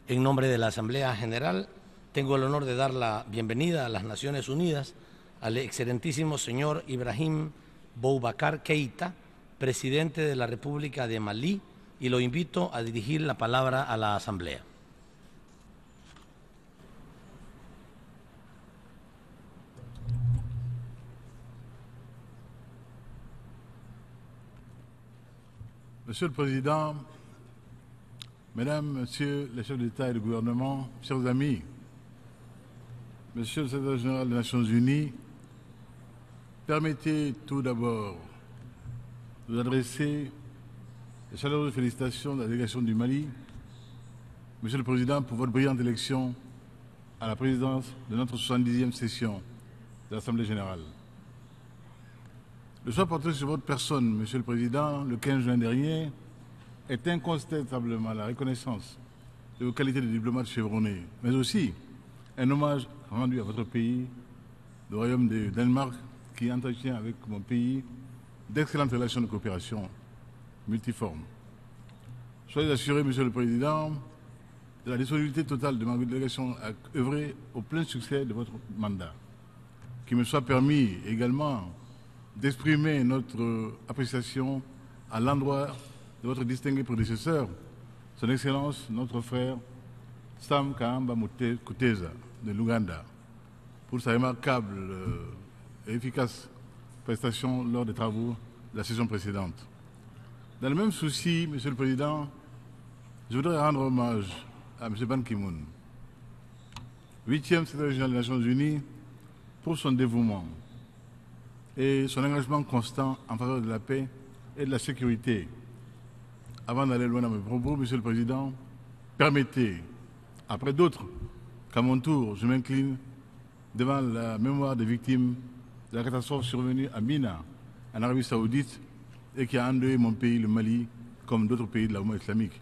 En nombre de la Asamblea General, tengo el honor de dar la bienvenida a las Naciones Unidas al excelentísimo señor Ibrahim Boubacar Keïta, presidente de la República de Malí, y lo invito a dirigir la palabra a la Asamblea. Monsieur le Président, Mesdames, Messieurs les chefs d'État et de gouvernement, chers amis, Monsieur le Secrétaire général des Nations Unies, permettez tout d'abord de vous adresser les chaleureuses félicitations de la délégation du Mali, Monsieur le Président, pour votre brillante élection à la présidence de notre 70e session de l'Assemblée générale. Le choix porté sur votre personne, Monsieur le Président, le 15 juin dernier, est incontestablement la reconnaissance de vos qualités de diplomate chevronné, mais aussi un hommage rendu à votre pays, le Royaume de Danemark, qui entretient avec mon pays d'excellentes relations de coopération multiformes. Soyez assuré, Monsieur le Président, de la disponibilité totale de ma délégation à œuvrer au plein succès de votre mandat. Qu'il me soit permis également d'exprimer notre appréciation à l'endroit de votre distingué prédécesseur, Son Excellence, notre frère Sam Kahamba Kutesa de l'Ouganda, pour sa remarquable et efficace prestation lors des travaux de la session précédente. Dans le même souci, Monsieur le Président, je voudrais rendre hommage à M. Ban Ki-moon, 8e secrétaire général des Nations Unies, pour son dévouement et son engagement constant en faveur de la paix et de la sécurité. Avant d'aller loin dans mes propos, Monsieur le Président, permettez, après d'autres, qu'à mon tour, je m'incline devant la mémoire des victimes de la catastrophe survenue à Mina, en Arabie Saoudite, et qui a endeuillé mon pays, le Mali, comme d'autres pays de la Oumma islamique.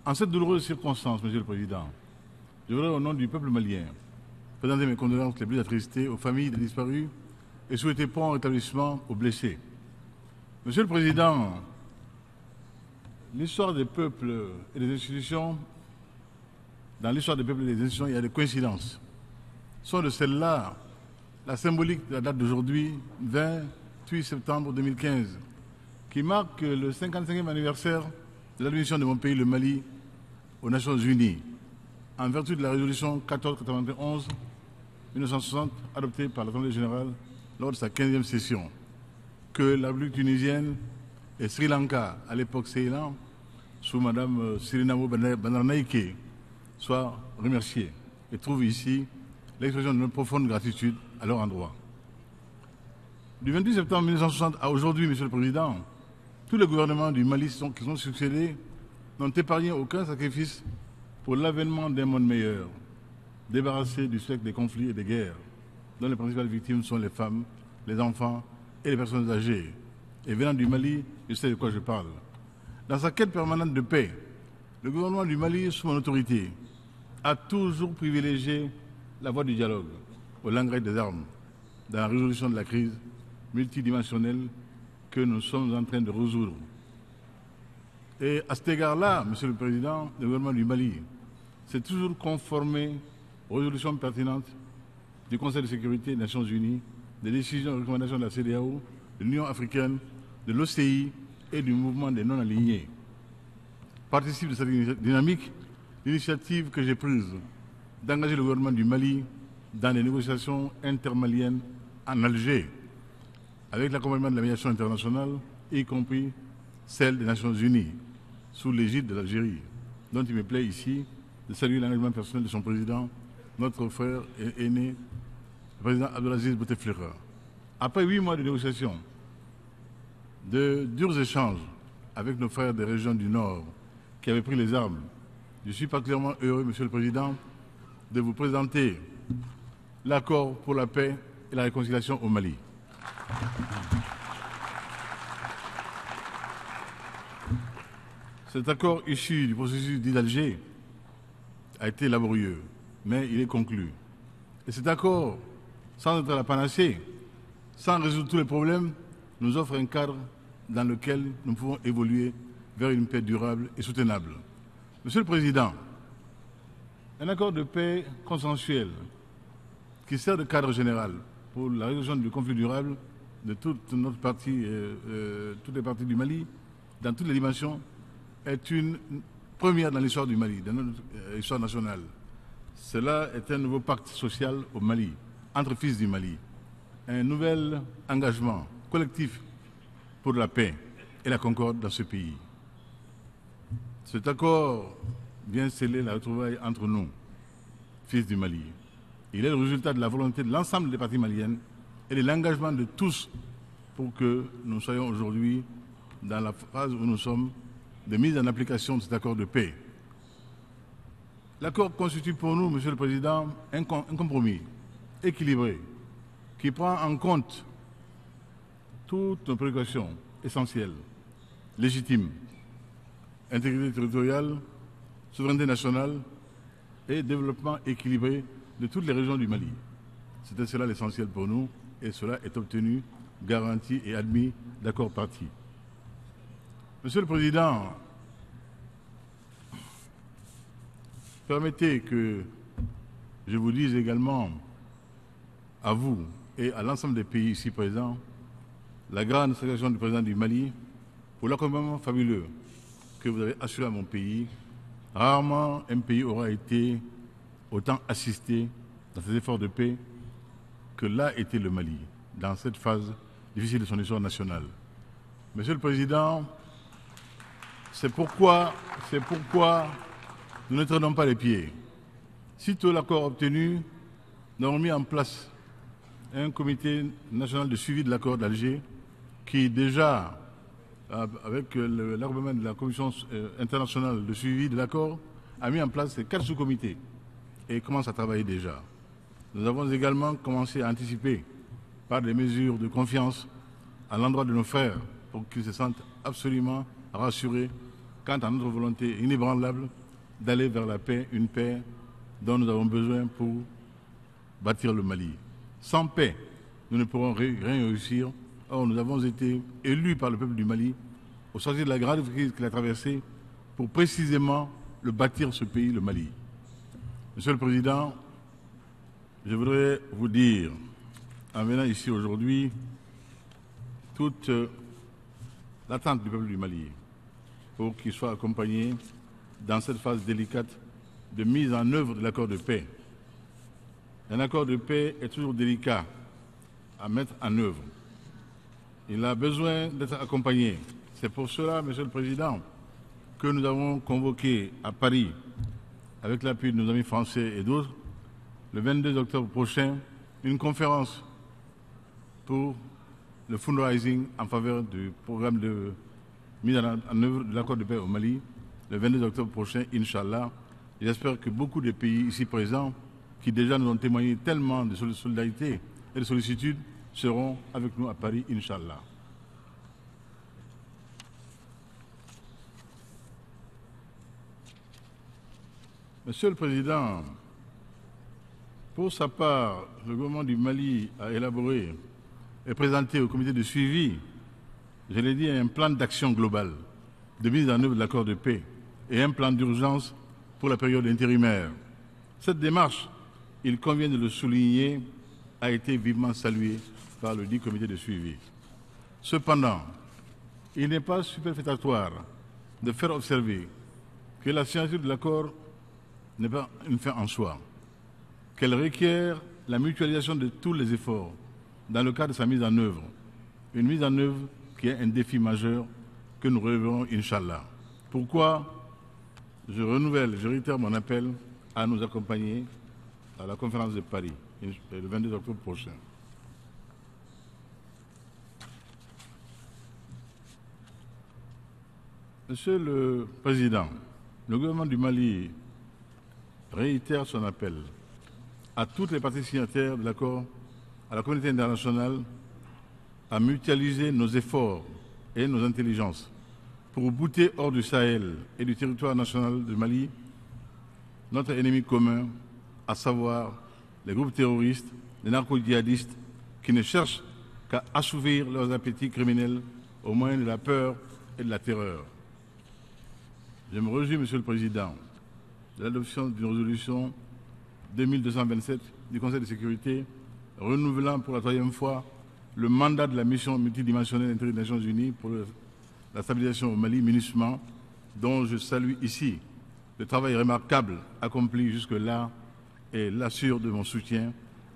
En cette douloureuse circonstance, Monsieur le Président, je voudrais, au nom du peuple malien, présenter mes condoléances les plus attristées aux familles des disparus et souhaiter prompt rétablissement aux blessés. Monsieur le Président, l'histoire des peuples et des institutions, dans l'histoire des peuples et des institutions, il y a des coïncidences. Soit de celle-là, la symbolique de la date d'aujourd'hui, 28 septembre 2015, qui marque le 55e anniversaire de l'admission de mon pays, le Mali, aux Nations Unies, en vertu de la résolution 1491-1960 adoptée par l'Assemblée générale lors de sa 15e session, que la République tunisienne et Sri Lanka, à l'époque Ceylan, sous Mme Sirinamo Bandarnaike, soient remerciés et trouvent ici l'expression de notre profonde gratitude à leur endroit. Du 28 septembre 1960 à aujourd'hui, Monsieur le Président, tous les gouvernements du Mali qui sont succédés n'ont épargné aucun sacrifice pour l'avènement d'un monde meilleur, débarrassé du spectre des conflits et des guerres, dont les principales victimes sont les femmes, les enfants et les personnes âgées. Et venant du Mali, je sais de quoi je parle. Dans sa quête permanente de paix, le gouvernement du Mali, sous mon autorité, a toujours privilégié la voie du dialogue au langage des armes dans la résolution de la crise multidimensionnelle que nous sommes en train de résoudre. Et à cet égard-là, Monsieur le Président, le gouvernement du Mali s'est toujours conformé aux résolutions pertinentes du Conseil de sécurité des Nations Unies, des décisions et recommandations de la CEDEAO, de l'Union africaine, de l'OCI et du mouvement des non-alignés. Participe de cette dynamique l'initiative que j'ai prise d'engager le gouvernement du Mali dans les négociations intermaliennes en Alger, avec l'accompagnement de la médiation internationale, y compris celle des Nations Unies, sous l'égide de l'Algérie, dont il me plaît ici de saluer l'engagement personnel de son président, notre frère et aîné, le président Abdelaziz Bouteflika. Après 8 mois de négociations, de durs échanges avec nos frères des régions du Nord qui avaient pris les armes, je suis particulièrement heureux, Monsieur le Président, de vous présenter l'accord pour la paix et la réconciliation au Mali. Cet accord issu du processus dit d'Alger a été laborieux, mais il est conclu. Et cet accord, sans être la panacée, sans résoudre tous les problèmes, nous offre un cadre dans lequel nous pouvons évoluer vers une paix durable et soutenable. Monsieur le Président, un accord de paix consensuel qui sert de cadre général pour la résolution du conflit durable de toute notre partie, toutes les parties du Mali, dans toutes les dimensions, est une première dans l'histoire du Mali, dans notre histoire nationale. Cela est un nouveau pacte social au Mali, entre fils du Mali. Un nouvel engagement collectif pour la paix et la concorde dans ce pays. Cet accord vient sceller la retrouvaille entre nous, fils du Mali. Il est le résultat de la volonté de l'ensemble des parties maliennes et de l'engagement de tous pour que nous soyons aujourd'hui dans la phase où nous sommes de mise en application de cet accord de paix. L'accord constitue pour nous, Monsieur le Président, un compromis équilibré qui prend en compte toutes nos préoccupations essentielles, légitimes, intégrité territoriale, souveraineté nationale et développement équilibré de toutes les régions du Mali. C'était cela l'essentiel pour nous et cela est obtenu, garanti et admis d'accord partis. Monsieur le Président, permettez que je vous dise également à vous et à l'ensemble des pays ici présents la grande satisfaction du président du Mali pour l'accompagnement fabuleux que vous avez assuré à mon pays. Rarement un pays aura été autant assisté dans ses efforts de paix que l'a été le Mali, dans cette phase difficile de son histoire nationale. Monsieur le Président, c'est pourquoi nous ne traînons pas les pieds. Sitôt l'accord obtenu, nous avons mis en place un comité national de suivi de l'accord d'Alger qui déjà, avec l'armement de la Commission internationale de suivi de l'accord, a mis en place ces 4 sous-comités et commence à travailler déjà. Nous avons également commencé à anticiper par des mesures de confiance à l'endroit de nos frères pour qu'ils se sentent absolument rassurés quant à notre volonté inébranlable d'aller vers la paix, une paix dont nous avons besoin pour bâtir le Mali. Sans paix, nous ne pourrons rien réussir. Or, nous avons été élus par le peuple du Mali au sortir de la grave crise qu'il a traversée pour précisément le bâtir ce pays, le Mali. Monsieur le Président, je voudrais vous dire, en venant ici aujourd'hui, toute l'attente du peuple du Mali pour qu'il soit accompagné dans cette phase délicate de mise en œuvre de l'accord de paix. Un accord de paix est toujours délicat à mettre en œuvre. Il a besoin d'être accompagné. C'est pour cela, Monsieur le Président, que nous avons convoqué à Paris, avec l'appui de nos amis français et d'autres, le 22 octobre prochain, une conférence pour le fundraising en faveur du programme de mise en œuvre de l'accord de paix au Mali, le 22 octobre prochain, Inch'Allah. J'espère que beaucoup de pays ici présents, qui déjà nous ont témoigné tellement de solidarité et de sollicitude, seront avec nous à Paris, Inch'Allah. Monsieur le Président, pour sa part, le gouvernement du Mali a élaboré et présenté au comité de suivi, je l'ai dit, un plan d'action global de mise en œuvre de l'accord de paix et un plan d'urgence pour la période intérimaire. Cette démarche, il convient de le souligner, a été vivement saluée par le dit comité de suivi. Cependant, il n'est pas superfétatoire de faire observer que la signature de l'accord n'est pas une fin en soi, qu'elle requiert la mutualisation de tous les efforts dans le cadre de sa mise en œuvre, une mise en œuvre qui est un défi majeur que nous releverons, Inch'Allah. Pourquoi je réitère mon appel à nous accompagner à la conférence de Paris, le 22 octobre prochain. Monsieur le Président, le gouvernement du Mali réitère son appel à toutes les parties signataires de l'accord, à la communauté internationale, à mutualiser nos efforts et nos intelligences pour bouter hors du Sahel et du territoire national du Mali notre ennemi commun, à savoir les groupes terroristes, les narco-djihadistes qui ne cherchent qu'à assouvir leurs appétits criminels au moyen de la peur et de la terreur. Je me réjouis, Monsieur le Président, de l'adoption d'une résolution 2227 du Conseil de sécurité renouvelant pour la 3e fois le mandat de la mission multidimensionnelle intégrée des Nations Unies pour la stabilisation au Mali, MINUSMA, dont je salue ici le travail remarquable accompli jusque-là et l'assure de mon soutien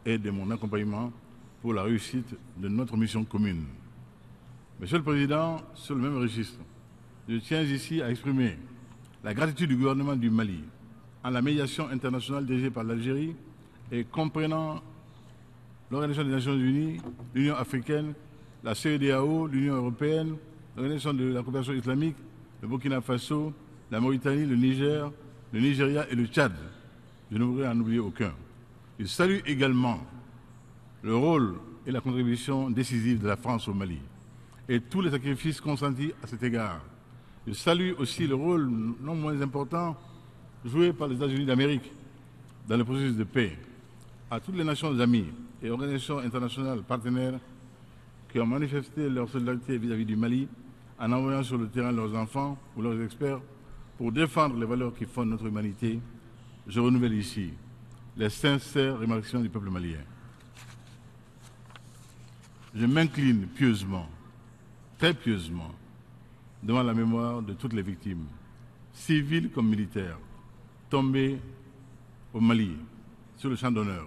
et de mon accompagnement pour la réussite de notre mission commune. Monsieur le Président, sur le même registre, je tiens ici à exprimer la gratitude du gouvernement du Mali en la médiation internationale dirigée par l'Algérie et comprenant l'Organisation des Nations Unies, l'Union africaine, la CEDEAO, l'Union européenne, l'Organisation de la coopération islamique, le Burkina Faso, la Mauritanie, le Niger, le Nigeria et le Tchad. Je ne voudrais en oublier aucun. Je salue également le rôle et la contribution décisive de la France au Mali et tous les sacrifices consentis à cet égard. Je salue aussi le rôle non moins important joué par les États-Unis d'Amérique dans le processus de paix. À toutes les nations amies et organisations internationales partenaires qui ont manifesté leur solidarité vis-à-vis du Mali en envoyant sur le terrain leurs enfants ou leurs experts pour défendre les valeurs qui fondent notre humanité, je renouvelle ici les sincères remerciements du peuple malien. Je m'incline pieusement, très pieusement, devant la mémoire de toutes les victimes, civiles comme militaires, tombées au Mali, sur le champ d'honneur,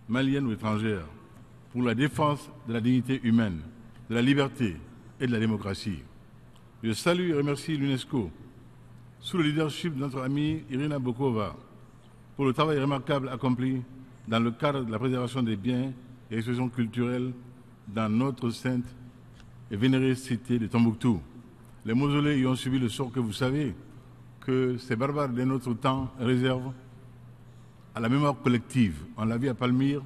maliennes ou étrangères, pour la défense de la dignité humaine, de la liberté et de la démocratie. Je salue et remercie l'UNESCO, sous le leadership de notre amie Irina Bokova, pour le travail remarquable accompli dans le cadre de la préservation des biens et expressions culturelles dans notre sainte et vénérée cité de Tombouctou. Les mausolées y ont subi le sort que vous savez, que ces barbares de notre temps réservent à la mémoire collective. On l'a vu à Palmyre,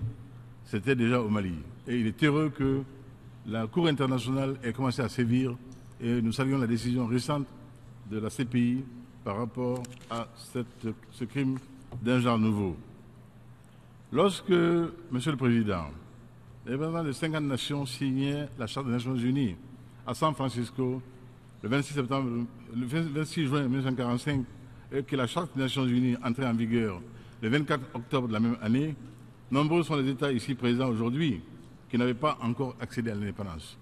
c'était déjà au Mali. Et il est heureux que la Cour internationale ait commencé à sévir et nous saluons la décision récente de la CPI par rapport à ce crime d'un genre nouveau. Lorsque, Monsieur le Président, les représentants de 50 nations signaient la Charte des Nations Unies à San Francisco le 26 juin 1945 et que la Charte des Nations Unies entrait en vigueur le 24 octobre de la même année, nombreux sont les États ici présents aujourd'hui qui n'avaient pas encore accédé à l'indépendance.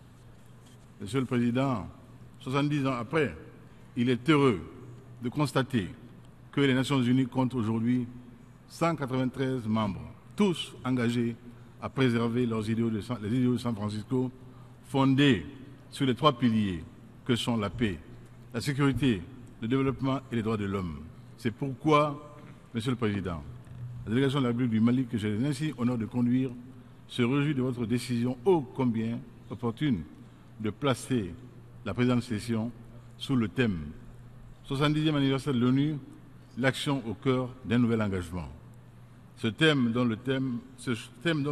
Monsieur le Président, 70 ans après, il est heureux de constater que les Nations Unies comptent aujourd'hui 193 membres, tous engagés à préserver les idéaux de San Francisco, fondés sur les 3 piliers que sont la paix, la sécurité, le développement et les droits de l'homme. C'est pourquoi, Monsieur le Président, la délégation de la République du Mali, que j'ai ainsi honneur de conduire, se réjouit de votre décision ô combien opportune de placer la présente session sous le thème 70e anniversaire de l'ONU, l'action au cœur d'un nouvel engagement. Ce thème dont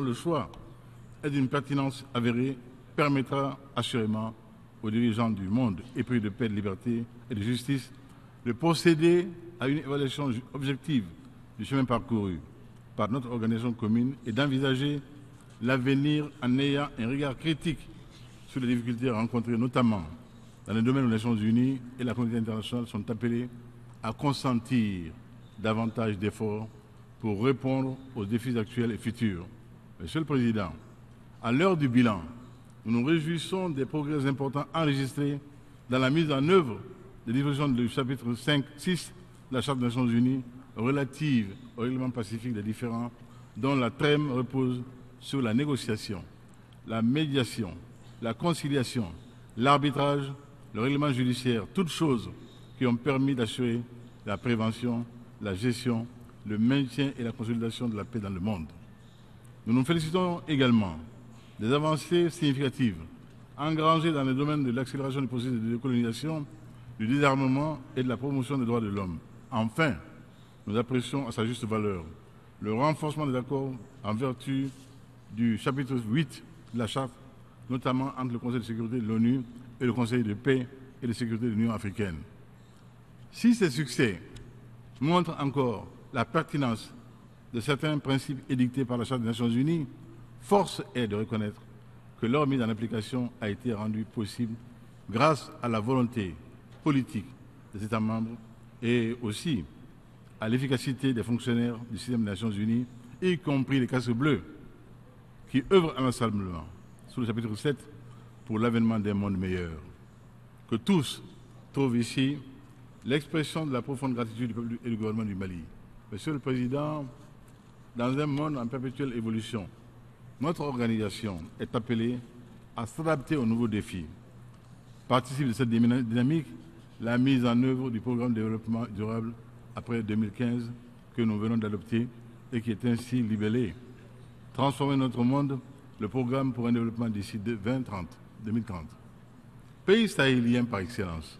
le choix est d'une pertinence avérée permettra assurément aux dirigeants du monde épris de paix, de liberté et de justice de procéder à une évaluation objective du chemin parcouru par notre organisation commune et d'envisager l'avenir en ayant un regard critique sur les difficultés rencontrées, notamment dans le domaine où les Nations Unies et la communauté internationale sont appelées à consentir davantage d'efforts pour répondre aux défis actuels et futurs. Monsieur le Président, à l'heure du bilan, nous nous réjouissons des progrès importants enregistrés dans la mise en œuvre des dispositions du chapitre 5-6 de la Charte des Nations Unies relative au règlement pacifique des différends, dont la trame repose sur la négociation, la médiation, la conciliation, l'arbitrage, le règlement judiciaire, toutes choses qui ont permis d'assurer la prévention, la gestion, le maintien et la consolidation de la paix dans le monde. Nous nous félicitons également des avancées significatives engrangées dans le domaine de l'accélération du processus de décolonisation, du désarmement et de la promotion des droits de l'homme. Enfin, nous apprécions à sa juste valeur le renforcement des accords en vertu du chapitre 8 de la Charte, notamment entre le Conseil de sécurité de l'ONU et le Conseil de paix et de sécurité de l'Union africaine. Si ces succès montrent encore la pertinence de certains principes édictés par la Charte des Nations Unies, force est de reconnaître que leur mise en application a été rendue possible grâce à la volonté politique des États membres et aussi à l'efficacité des fonctionnaires du système des Nations Unies, y compris les casques bleus, qui œuvrent inlassablement sous le chapitre 7 pour l'avènement d'un monde meilleur. Que tous trouvent ici l'expression de la profonde gratitude du peuple et du gouvernement du Mali. Monsieur le Président, dans un monde en perpétuelle évolution, notre organisation est appelée à s'adapter aux nouveaux défis. Participe de cette dynamique la mise en œuvre du programme de développement durable après 2015 que nous venons d'adopter et qui est ainsi libellé « Transformer notre monde, le programme pour un développement d'ici 2030 ». Pays sahélien par excellence,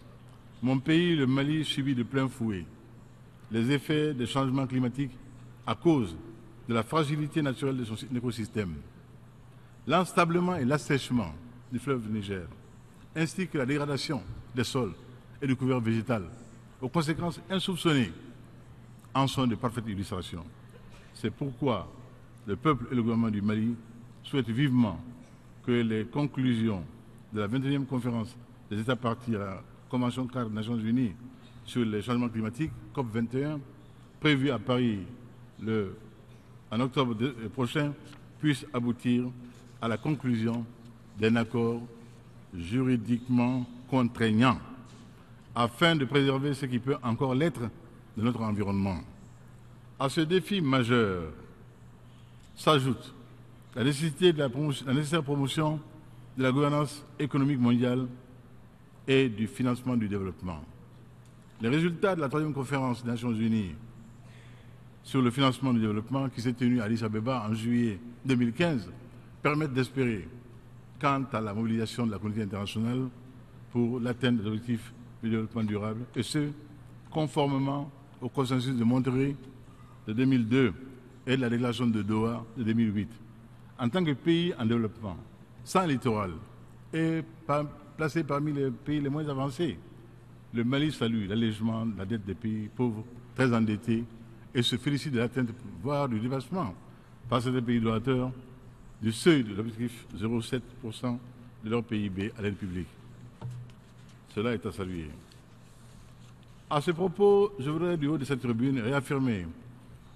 mon pays, le Mali, subit de plein fouet les effets des changements climatiques à cause de la fragilité naturelle de son écosystème, l'enstablement et l'assèchement du fleuve Niger, ainsi que la dégradation des sols et du couvert végétal, aux conséquences insoupçonnées, en sont de parfaites illustrations. C'est pourquoi le peuple et le gouvernement du Mali souhaitent vivement que les conclusions de la 21e conférence des États partis à la Convention cadre des Nations Unies sur les changements climatiques, COP21, prévue à Paris en octobre prochain, puissent aboutir à la conclusion d'un accord juridiquement contraignant afin de préserver ce qui peut encore l'être de notre environnement. À ce défi majeur s'ajoute la nécessité de la nécessaire promotion de la gouvernance économique mondiale et du financement du développement. Les résultats de la 3e conférence des Nations Unies sur le financement du développement qui s'est tenue à Addis Abeba en juillet 2015 permettent d'espérer quant à la mobilisation de la communauté internationale pour l'atteinte des objectifs du développement durable, et ce, conformément au consensus de Monterrey de 2002 et de la déclaration de Doha de 2008. En tant que pays en développement, sans littoral et placé parmi les pays les moins avancés, le Mali salue l'allègement de la dette des pays pauvres, très endettés, et se félicite de l'atteinte, voire du dépassement, par certains pays donateurs, du seuil de l'objectif 0,7% de leur PIB à l'aide publique. Cela est à saluer. À ce propos, je voudrais du haut de cette tribune réaffirmer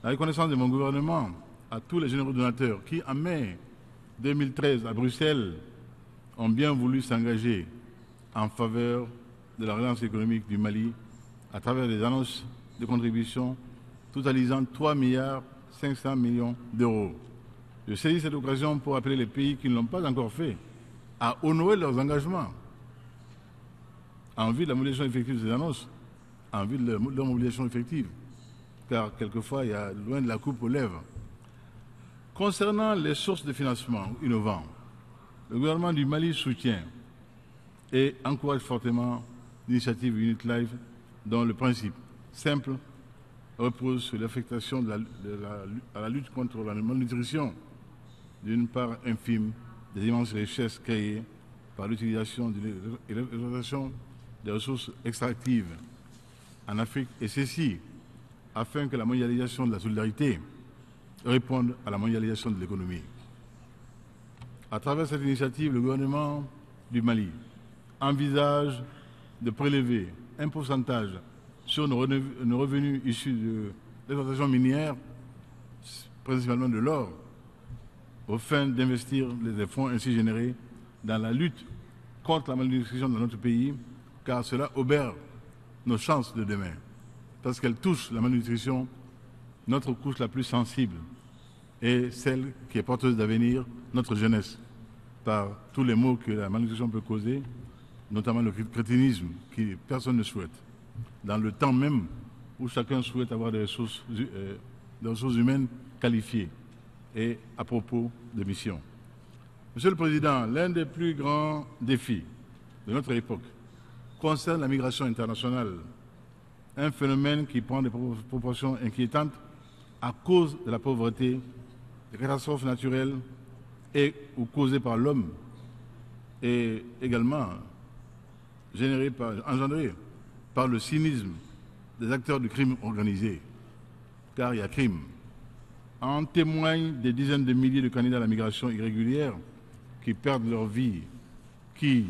la reconnaissance de mon gouvernement à tous les généraux donateurs qui, en mai 2013 à Bruxelles, ont bien voulu s'engager en faveur de la relance économique du Mali à travers des annonces de contributions totalisant 3,5 milliards d'euros. Je saisis cette occasion pour appeler les pays qui ne l'ont pas encore fait à honorer leurs engagements en vue de la mobilisation effective de ces annonces, en vue de leur mobilisation effective, car quelquefois il y a loin de la coupe aux lèvres. Concernant les sources de financement innovants, le gouvernement du Mali soutient et encourage fortement l'initiative Unit Life dont le principe simple repose sur l'affectation à la lutte contre la malnutrition d'une part infime des immenses richesses créées par l'utilisation et l'exploitation des ressources extractives en Afrique, et ceci afin que la mondialisation de la solidarité réponde à la mondialisation de l'économie. À travers cette initiative, le gouvernement du Mali envisage de prélever un pourcentage sur nos revenus issus de l'exploitation minière, principalement de l'or, aux fins d'investir les fonds ainsi générés dans la lutte contre la malnutrition dans notre pays, car cela obère nos chances de demain. Parce qu'elle touche la malnutrition, notre couche la plus sensible, et celle qui est porteuse d'avenir, notre jeunesse, par tous les maux que la malnutrition peut causer, notamment le crétinisme, que personne ne souhaite. Dans le temps même où chacun souhaite avoir des ressources humaines qualifiées et à propos de mission. Monsieur le Président, l'un des plus grands défis de notre époque concerne la migration internationale, un phénomène qui prend des proportions inquiétantes à cause de la pauvreté, des catastrophes naturelles ou causées par l'homme, et également engendrées par le cynisme des acteurs du crime organisé, car il y a crime. En témoignent des dizaines de milliers de candidats à la migration irrégulière qui perdent leur vie, qui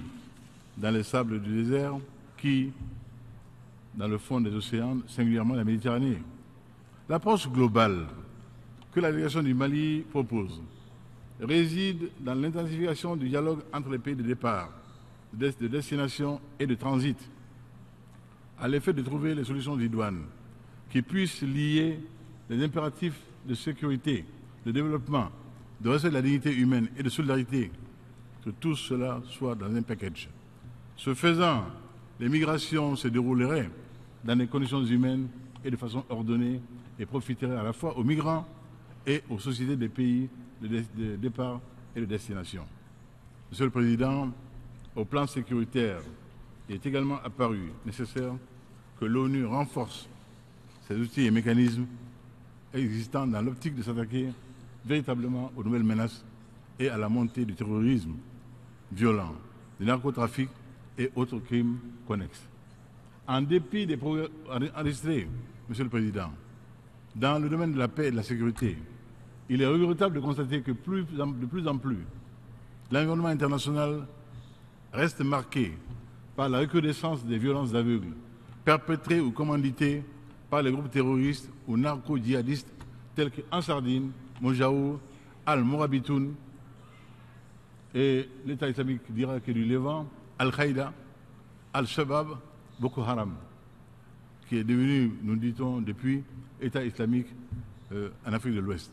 dans les sables du désert, qui dans le fond des océans, singulièrement la Méditerranée. L'approche globale que la délégation du Mali propose réside dans l'intensification du dialogue entre les pays de départ, de destination et de transit, à l'effet de trouver les solutions idoines qui puissent lier les impératifs de sécurité, de développement, de respect de la dignité humaine et de solidarité, que tout cela soit dans un package. Ce faisant, les migrations se dérouleraient dans des conditions humaines et de façon ordonnée et profiteraient à la fois aux migrants et aux sociétés des pays de départ et de destination. Monsieur le Président, au plan sécuritaire, il est également apparu nécessaire que l'ONU renforce ses outils et mécanismes existants dans l'optique de s'attaquer véritablement aux nouvelles menaces et à la montée du terrorisme violent, du narcotrafic et autres crimes connexes. En dépit des progrès enregistrés, Monsieur le Président, dans le domaine de la paix et de la sécurité, il est regrettable de constater que de plus en plus, l'environnement international reste marqué par la recrudescence des violences aveugles, perpétrées ou commanditées par les groupes terroristes ou narco-djihadistes tels qu'Ansar Dine, Mojaou, Al-Mourabitoun et l'État islamique d'Irak et du Levant, Al-Qaïda, Al-Shabaab, Boko Haram, qui est devenu, nous dit-on, depuis État islamique en Afrique de l'Ouest.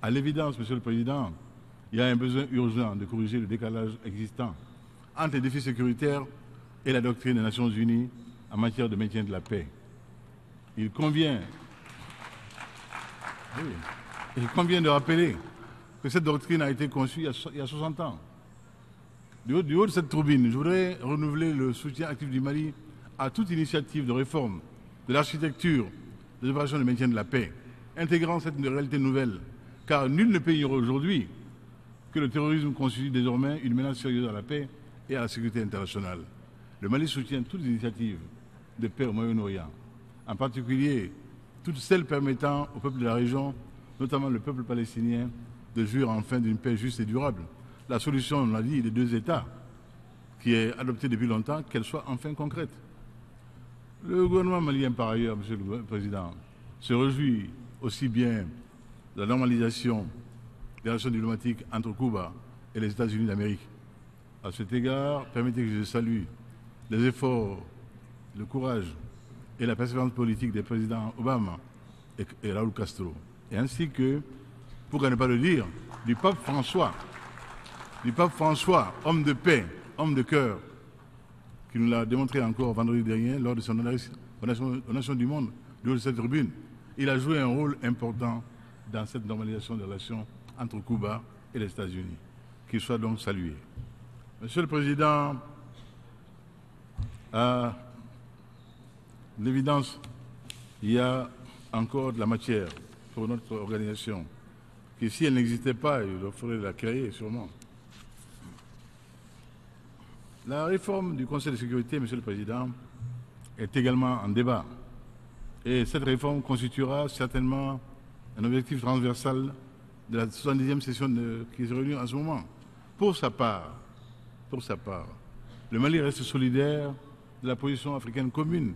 À l'évidence, Monsieur le Président, il y a un besoin urgent de corriger le décalage existant entre les défis sécuritaires et la doctrine des Nations Unies en matière de maintien de la paix. Il convient de rappeler que cette doctrine a été conçue il y a 60 ans. Du haut de cette tribune, je voudrais renouveler le soutien actif du Mali à toute initiative de réforme de l'architecture des opérations de maintien de la paix, intégrant cette réalité nouvelle, car nul ne peut ignorer aujourd'hui que le terrorisme constitue désormais une menace sérieuse à la paix et à la sécurité internationale. Le Mali soutient toutes les initiatives de paix au Moyen-Orient, en particulier toutes celles permettant au peuple de la région, notamment le peuple palestinien, de jouir enfin d'une paix juste et durable. La solution, on l'a dit, des deux États, qui est adoptée depuis longtemps, qu'elle soit enfin concrète. Le gouvernement malien, par ailleurs, Monsieur le Président, se réjouit aussi bien de la normalisation des relations diplomatiques entre Cuba et les États-Unis d'Amérique. À cet égard, permettez que je salue les efforts, le courage et la persévérance politique des présidents Obama et Raúl Castro, et ainsi que, pour ne pas le dire, du pape François, homme de paix, homme de cœur, qui nous l'a démontré encore vendredi dernier lors de son adresse aux Nations du Monde, de cette tribune. Il a joué un rôle important dans cette normalisation des relations entre Cuba et les États-Unis, qu'il soit donc salué. Monsieur le Président, à l'évidence, il y a encore de la matière pour notre organisation, qui si elle n'existait pas, il faudrait la créer sûrement. La réforme du Conseil de sécurité, Monsieur le Président, est également en débat. Et cette réforme constituera certainement un objectif transversal de la 70e session qui se réunit en ce moment. Pour sa part, le Mali reste solidaire de la position africaine commune,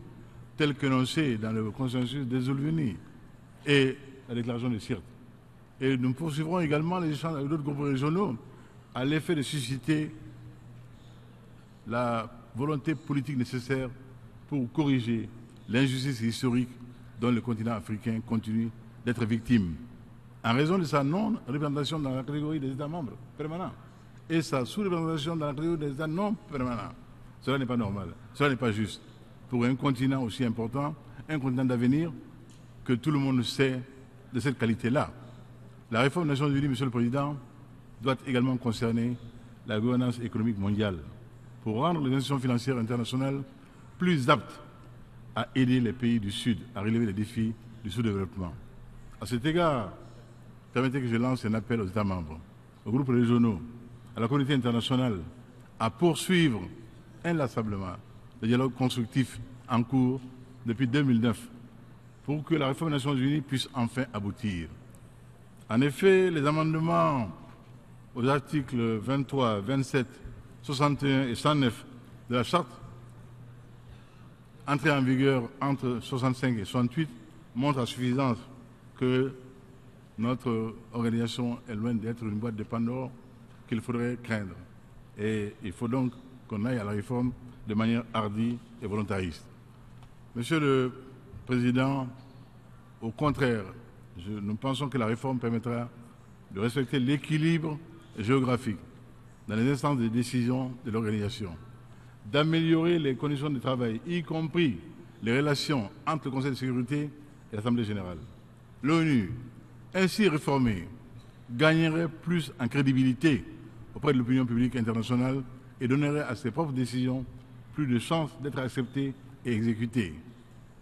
telle qu'énoncée dans le consensus des Zulvini et la déclaration de Sirte. Et nous poursuivrons également les échanges avec d'autres groupes régionaux à l'effet de susciter la volonté politique nécessaire pour corriger l'injustice historique dont le continent africain continue d'être victime, en raison de sa non-représentation dans la catégorie des États membres permanents et sa sous-représentation dans la catégorie des États non permanents. Cela n'est pas normal, cela n'est pas juste. Pour un continent aussi important, un continent d'avenir, que tout le monde sait de cette qualité-là. La réforme des Nations Unies, Monsieur le Président, doit également concerner la gouvernance économique mondiale, pour rendre les institutions financières internationales plus aptes à aider les pays du Sud à relever les défis du sous-développement. À cet égard, permettez que je lance un appel aux États membres, aux groupes régionaux, à la communauté internationale, à poursuivre inlassablement le dialogue constructif en cours depuis 2009 pour que la réforme des Nations Unies puisse enfin aboutir. En effet, les amendements aux articles 23, 27, 61 et 109 de la Charte, entrée en vigueur entre 65 et 68, montrent à suffisance que notre organisation est loin d'être une boîte de Pandore qu'il faudrait craindre. Et il faut donc qu'on aille à la réforme de manière hardie et volontariste. Monsieur le Président, au contraire, nous pensons que la réforme permettra de respecter l'équilibre géographique dans les instances de décision de l'organisation, d'améliorer les conditions de travail, y compris les relations entre le Conseil de sécurité et l'Assemblée générale. L'ONU, ainsi réformée, gagnerait plus en crédibilité auprès de l'opinion publique internationale et donnerait à ses propres décisions plus de chances d'être acceptées et exécutées.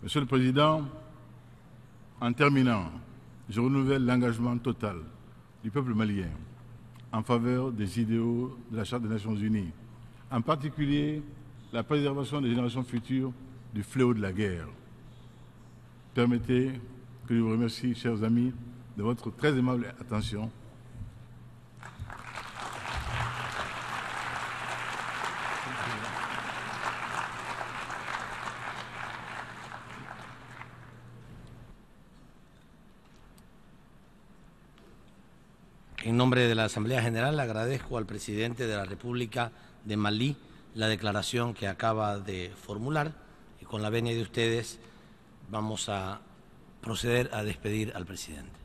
Monsieur le Président, en terminant, je renouvelle l'engagement total du peuple malien en faveur des idéaux de la Charte des Nations Unies, en particulier la préservation des générations futures du fléau de la guerre. Permettez que je vous remercie, chers amis, de votre très aimable attention. En nombre de la Asamblea General, agradezco al presidente de la República de Malí la declaración que acaba de formular y con la venia de ustedes vamos a proceder a despedir al presidente.